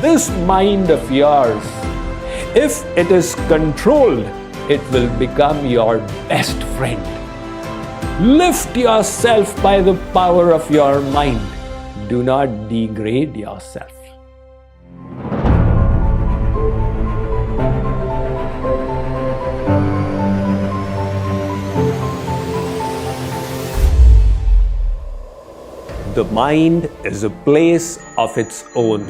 This mind of yours, if it is controlled, it will become your best friend. Lift yourself by the power of your mind. Do not degrade yourself. The mind is a place of its own,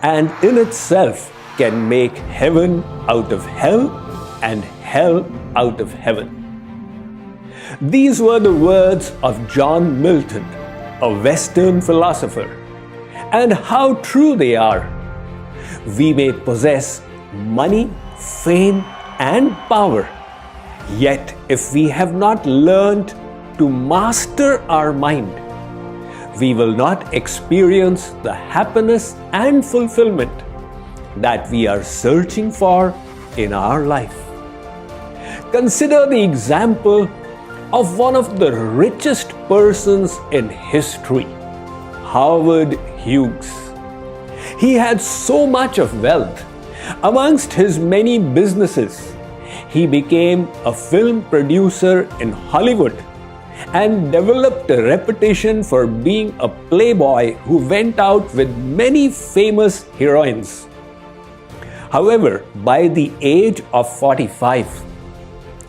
and in itself can make heaven out of hell and hell out of heaven. These were the words of John Milton, a Western philosopher, and how true they are. We may possess money, fame, and power, yet if we have not learned to master our mind, we will not experience the happiness and fulfillment that we are searching for in our life. Consider the example of one of the richest persons in history, Howard Hughes. He had so much of wealth. Amongst his many businesses, he became a film producer in Hollywood and developed a reputation for being a playboy who went out with many famous heroines. However, by the age of 45,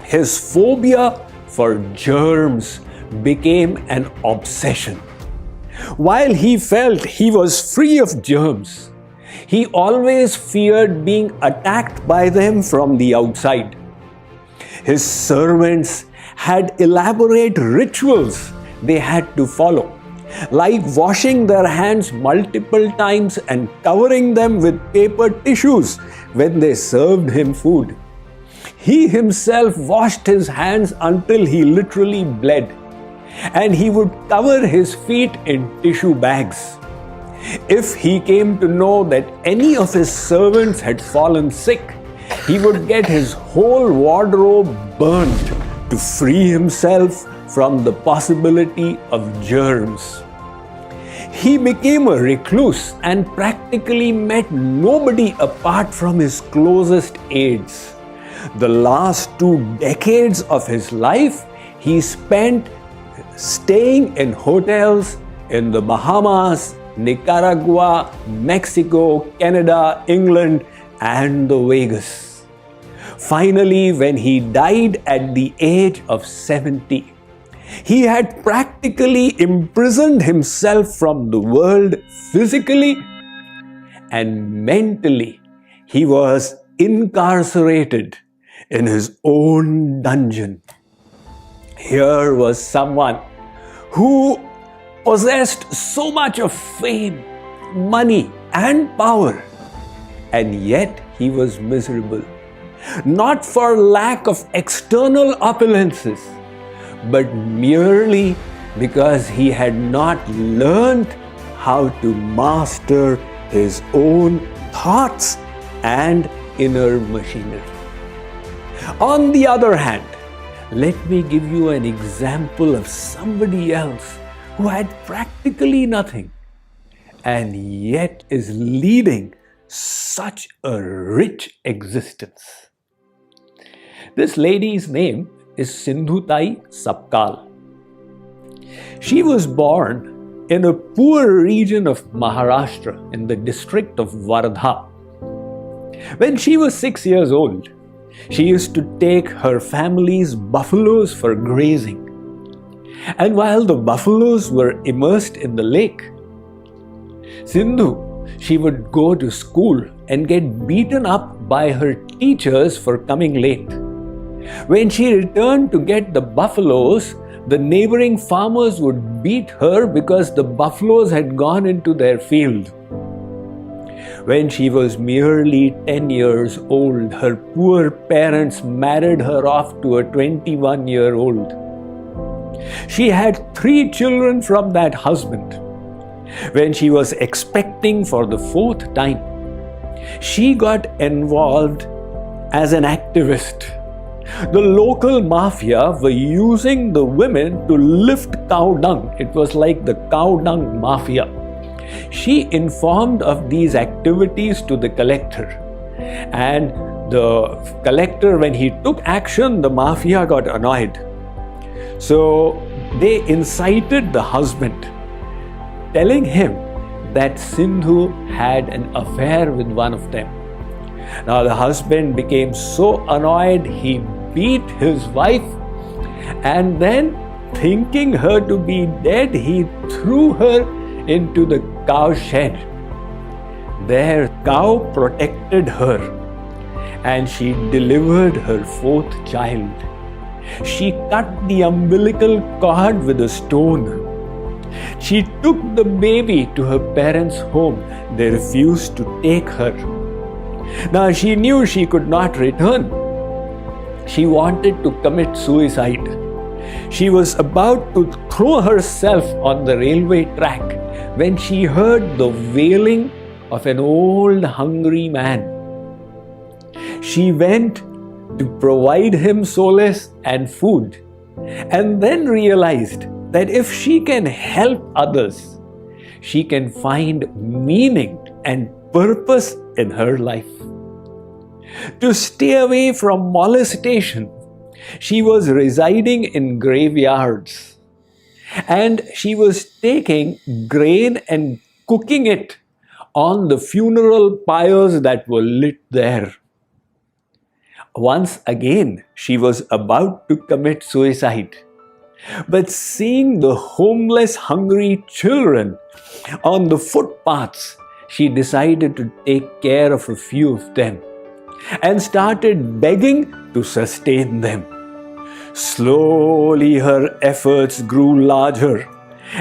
his phobia for germs became an obsession. While he felt he was free of germs, he always feared being attacked by them from the outside. His servants had elaborate rituals they had to follow, like washing their hands multiple times and covering them with paper tissues when they served him food. He himself washed his hands until he literally bled, and he would cover his feet in tissue bags. If he came to know that any of his servants had fallen sick, he would get his whole wardrobe burnt to free himself from the possibility of germs. He became a recluse and practically met nobody apart from his closest aides. The last 2 decades of his life he spent staying in hotels in the Bahamas, Nicaragua, Mexico, Canada, England, and the Vegas. Finally, when he died at the age of 70, he had practically imprisoned himself from the world physically and mentally. He was incarcerated in his own dungeon. Here was someone who possessed so much of fame, money, and power, and yet he was miserable. Not for lack of external opulences, but merely because he had not learned how to master his own thoughts and inner machinery. On the other hand, let me give you an example of somebody else who had practically nothing and yet is leading such a rich existence. This lady's name is Sindhutai Sapkal. She was born in a poor region of Maharashtra in the district of Wardha. When she was 6 years old, she used to take her family's buffaloes for grazing. And while the buffaloes were immersed in the lake, she would go to school and get beaten up by her teachers for coming late. When she returned to get the buffaloes, the neighboring farmers would beat her because the buffaloes had gone into their field. When she was merely 10 years old, her poor parents married her off to a 21-year-old. She had 3 children from that husband. When she was expecting for the 4th time, she got involved as an activist. The local mafia were using the women to lift cow dung. It was like the cow dung mafia. She informed of these activities to the collector. And the collector, when he took action, the mafia got annoyed. So they incited the husband, telling him that Sindhu had an affair with one of them. Now the husband became so annoyed, he beat his wife, and then, thinking her to be dead, he threw her into the cow shed. There, cow protected her, and she delivered her fourth child. She cut the umbilical cord with a stone. She took the baby to her parents' home. They refused to take her. Now she knew she could not return. She wanted to commit suicide. She was about to throw herself on the railway track when she heard the wailing of an old hungry man. She went to provide him solace and food, and then realized that if she can help others, she can find meaning and purpose in her life. To stay away from molestation, she was residing in graveyards, and she was taking grain and cooking it on the funeral pyres that were lit there. Once again, she was about to commit suicide. But seeing the homeless, hungry children on the footpaths, she decided to take care of a few of them and started begging to sustain them. Slowly, her efforts grew larger,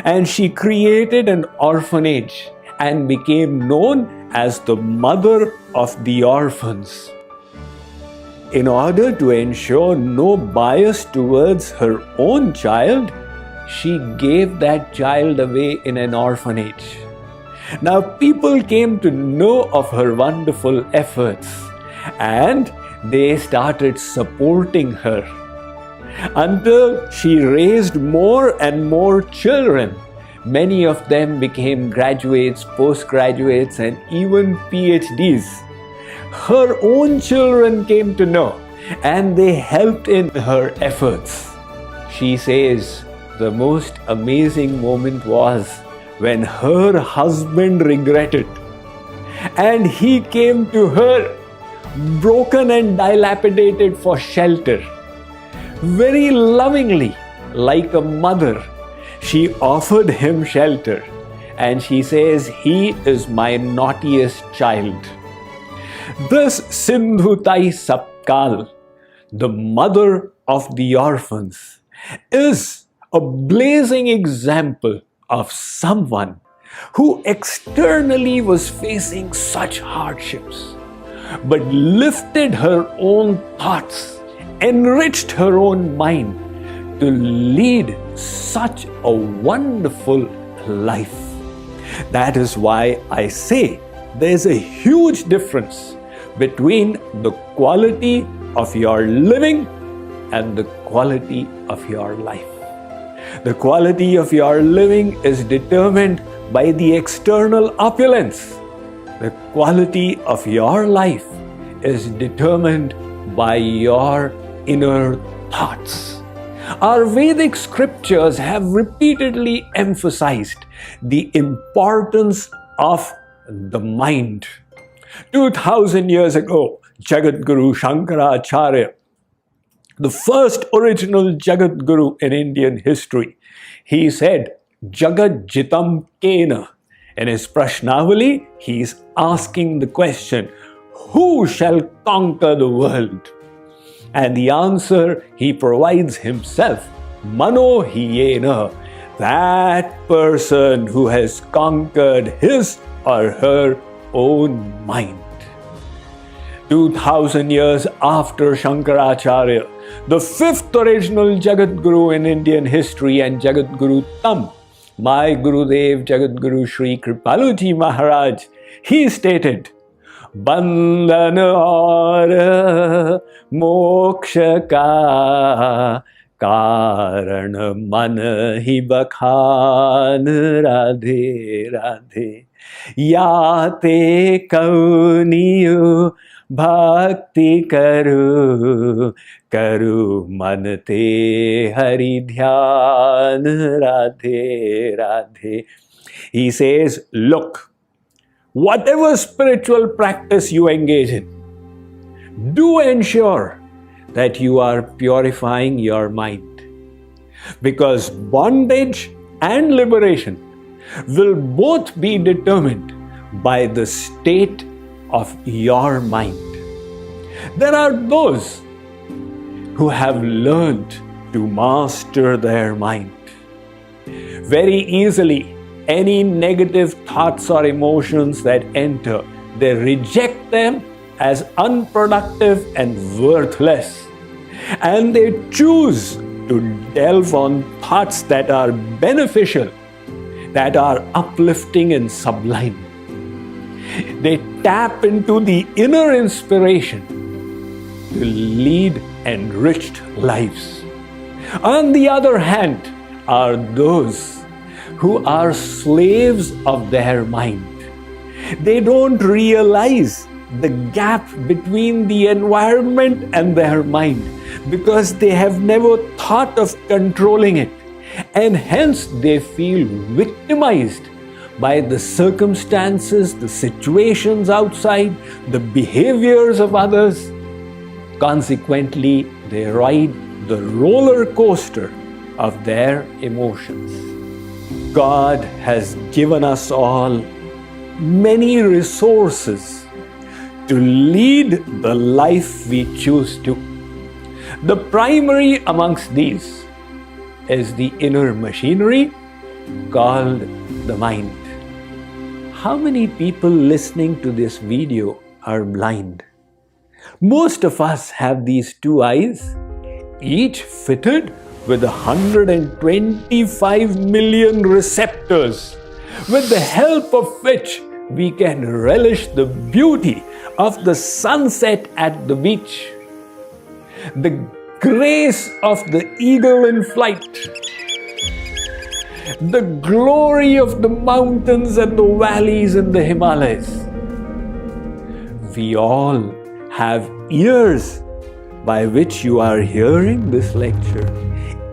and she created an orphanage and became known as the mother of the orphans. In order to ensure no bias towards her own child, she gave that child away in an orphanage. Now people came to know of her wonderful efforts, and they started supporting her until she raised more and more children. Many of them became graduates, postgraduates, and even PhDs. Her own children came to know, and they helped in her efforts. She says the most amazing moment was when her husband regretted, and he came to her broken and dilapidated for shelter. Very lovingly, like a mother, she offered him shelter, and she says, "He is my naughtiest child." Thus, Sindhutai Sapkal, the mother of the orphans, is a blazing example of someone who externally was facing such hardships, but lifted her own thoughts, enriched her own mind to lead such a wonderful life. That is why I say there's a huge difference between the quality of your living and the quality of your life. The quality of your living is determined by the external opulence. The quality of your life is determined by your inner thoughts. Our Vedic scriptures have repeatedly emphasized the importance of the mind. 2000 years ago, Jagadguru Shankaracharya, the first original Jagadguru in Indian history, he said, Jagat Jitam Kena. In his Prashnavali, he is asking the question, who shall conquer the world? And the answer he provides himself, Mano Hiyena, that person who has conquered his or her own mind. 2000 years after Shankaracharya, the fifth original Jagadguru in Indian history and Jagadguru Tam, my Gurudev Jagadguru Shri Kripaluji Maharaj, he stated, Bandhan aur moksha ka कारण मन ही बखान राधे राधे या ते कौनियो भक्ति करू करू मन ते हरि ध्यान Radhe Radhe. He says, look, whatever spiritual practice you engage in, do ensure that you are purifying your mind, because bondage and liberation will both be determined by the state of your mind. There are those who have learned to master their mind. Very easily, any negative thoughts or emotions that enter, they reject them as unproductive and worthless, and they choose to delve on thoughts that are beneficial, that are uplifting and sublime. They tap into the inner inspiration to lead enriched lives. On the other hand, are those who are slaves of their mind. They don't realize the gap between the environment and their mind because they have never thought of controlling it, and hence they feel victimized by the circumstances, the situations outside, the behaviors of others. Consequently, they ride the roller coaster of their emotions. God has given us all many resources to lead the life we choose to. The primary amongst these is the inner machinery called the mind. How many people listening to this video are blind? Most of us have these two eyes, each fitted with 125 million receptors, with the help of which we can relish the beauty of the sunset at the beach, the grace of the eagle in flight, the glory of the mountains and the valleys in the Himalayas. We all have ears by which you are hearing this lecture.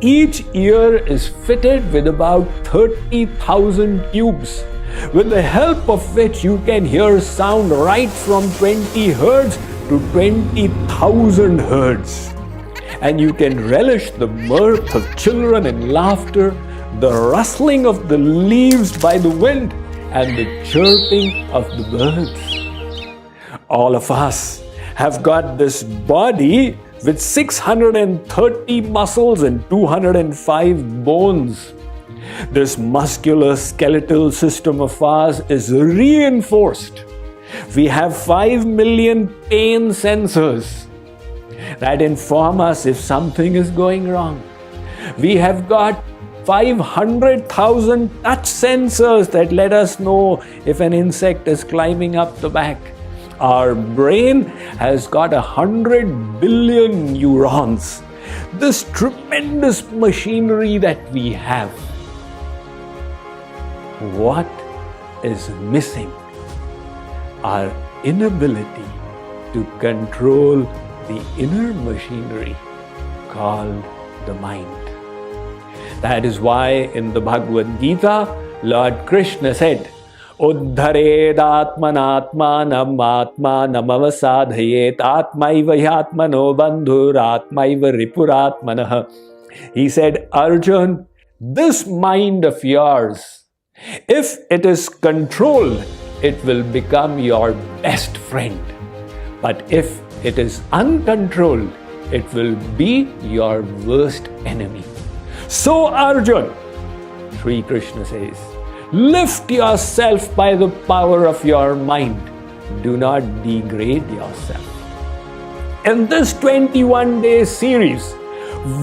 Each ear is fitted with about 30,000 tubes, with the help of which you can hear sound right from 20 hertz to 20,000 hertz. And you can relish the mirth of children and laughter, the rustling of the leaves by the wind, and the chirping of the birds. All of us have got this body with 630 muscles and 205 bones. This muscular skeletal system of ours is reinforced. We have 5 million pain sensors that inform us if something is going wrong. We have got 500,000 touch sensors that let us know if an insect is climbing up the back. Our brain has got 100 billion neurons. This tremendous machinery that we have. What is missing? Our inability to control the inner machinery called the mind. That is why in the Bhagavad Gita, Lord Krishna said, Uddhared atmanatmanam atmanam avasadhayet atmaiva yatmano bandhur atmaiva ripuratmanah. He said, Arjun, this mind of yours, if it is controlled, it will become your best friend. But if it is uncontrolled, it will be your worst enemy. So Arjun, Shri Krishna says, lift yourself by the power of your mind. Do not degrade yourself. In this 21-day series,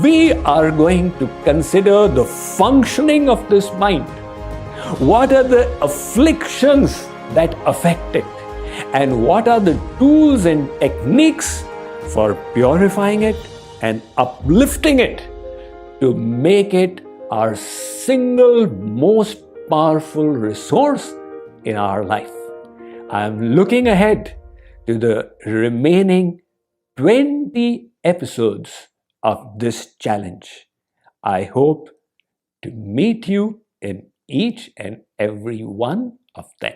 we are going to consider the functioning of this mind. What are the afflictions that affect it? And what are the tools and techniques for purifying it and uplifting it to make it our single most powerful resource in our life. I am looking ahead to the remaining 20 episodes of this challenge. I hope to meet you in each and every one of them.